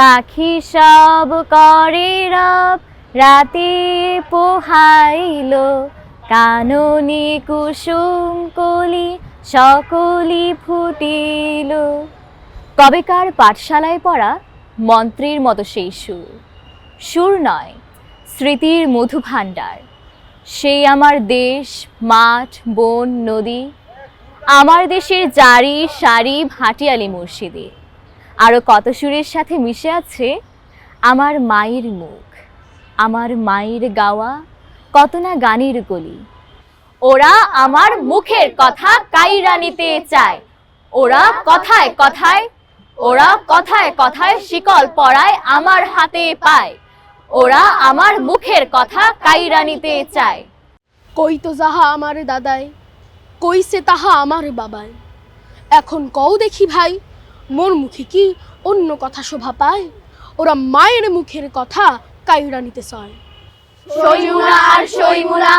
পাখি সব করে রব, রাতে পোহাইল, কাননে কুসুম কলি সকলি ফুটিল। কবেকার পাঠশালায় পড়া মন্ত্রের মতো সেই সুর, সুর নয় স্মৃতির মধু ভাণ্ডার। সেই আমার দেশ, মাঠ, বন, নদী, আমার দেশের জারি সারি ভাটিয়ালি মুর্শিদি। আরও কত সুরের সাথে মিশে আছে আমার মায়ের মুখ, আমার মায়ের গাওয়া কত না গানের কলি। ওরা আমার মুখের কথা কাইরা নিতে চায়, ওরা কথায় কথায়, ওরা কথায় কথায় শিকল পরায় আমার হাতে পায়, ওরা আমার মুখের কথা কাইরা নিতে চায়। কই তো যাহা আমার দাদাই, কইছে তাহা আমার বাবাই। এখন কও দেখি ভাই, মোর মুখে কি অন্য কথা শোভা পায়? ওরা মায়ের মুখের কথা কাইরা নিতে চায়। সইমুনা আর সইমুনা,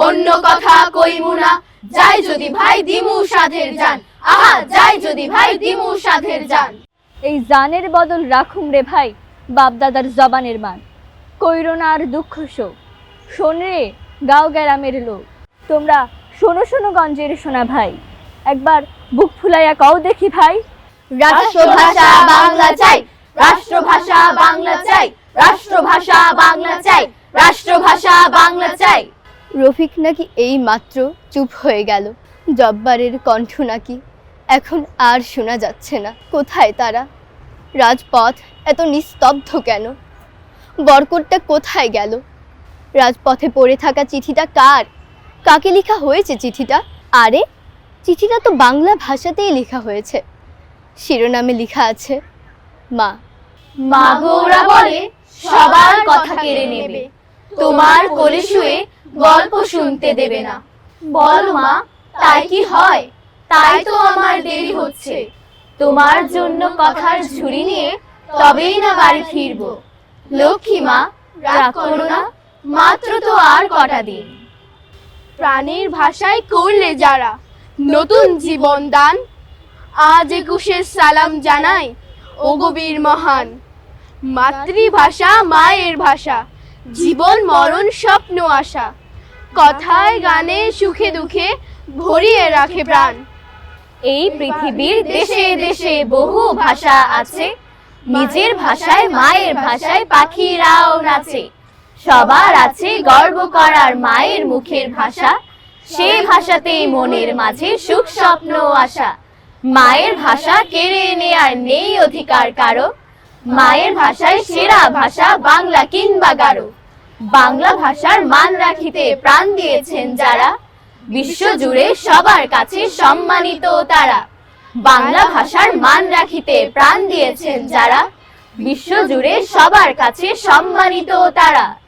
অন্য কথা কইমুনা, যাই যদি ভাই দিমু সাধের জান, আহা যাই যদি ভাই দিমু সাধের জান। এই জানের বদল রাখুম রে ভাই বাপ দাদার জবানের মান। কইরো না আর দুঃখ শোক, শোন রে গাঁও গ্রামের লোক। তোমরা শোনো শোনো গঞ্জের শোনা ভাই, একবার বুক ফুলাইয়া কও দেখি ভাই। রাষ্ট্রভাষা বাংলা চাই, রাষ্ট্রভাষা বাংলা চাই, রাষ্ট্রভাষা বাংলা চাই, রাষ্ট্রভাষা বাংলা চাই। রফিক নাকি এই মাত্র চুপ হয়ে গেল। জব্বারের কণ্ঠ নাকি এখন আর শোনা যাচ্ছে না। কোথায় তারা? রাজপথ এত নিস্তব্ধ কেন? বরকতটা কোথায় গেল? রাজপথে পড়ে থাকা চিঠিটা কার? কাকে লেখা হয়েছে চিঠিটা? আরে চিঠিটা তো বাংলা ভাষাতেই লেখা হয়েছে। শিরোনামে লেখা আছে মা। মা গৌরা বলে সবার কথা কেড়ে নেবে, তোমার কোলে শুয়ে গল্প শুনতে দেবে না। বল মা, তাই কি হয়? তাই তো আমার দেরি হচ্ছে, তোমার জন্য কথার ঝুড়ি নিয়ে তবেই না বাড়ি ফিরবো। লক্ষ্মী মা, রাগ করো না, মাত্র তো আর কটা দিন। প্রাণের ভাষায় করলে যারা নতুন জীবন দান, আজ ২১-এর সালাম জানাই ওগো বীর মহান। মাতৃভাষা মায়ের ভাষা, জীবন মরণ স্বপ্ন আশা, কথায় গানে সুখে দুঃখে ভরিয়ে রাখে প্রাণ। এই পৃথিবীর দেশে দেশে বহু ভাষা আছে, নিজের ভাষায় মায়ের ভাষায় পাখিরাও নাচে। সবার আছে গর্ব করার মায়ের মুখের ভাষা, সেই ভাষাতেই মনের মাঝে সুখ স্বপ্ন আশা। মায়ের ভাষা কেড়ে নেয়ার নেই অধিকার কারো, মায়ের ভাষায় সেরা ভাষা বাংলা কিংবা গারো। বাংলা ভাষার মান রাখিতে প্রাণ দিয়েছেন যারা, বিশ্বজুড়ে সবার কাছে সম্মানিত তারা। বাংলা ভাষার মান রাখিতে প্রাণ দিয়েছেন যারা, বিশ্বজুড়ে সবার কাছে সম্মানিত তারা।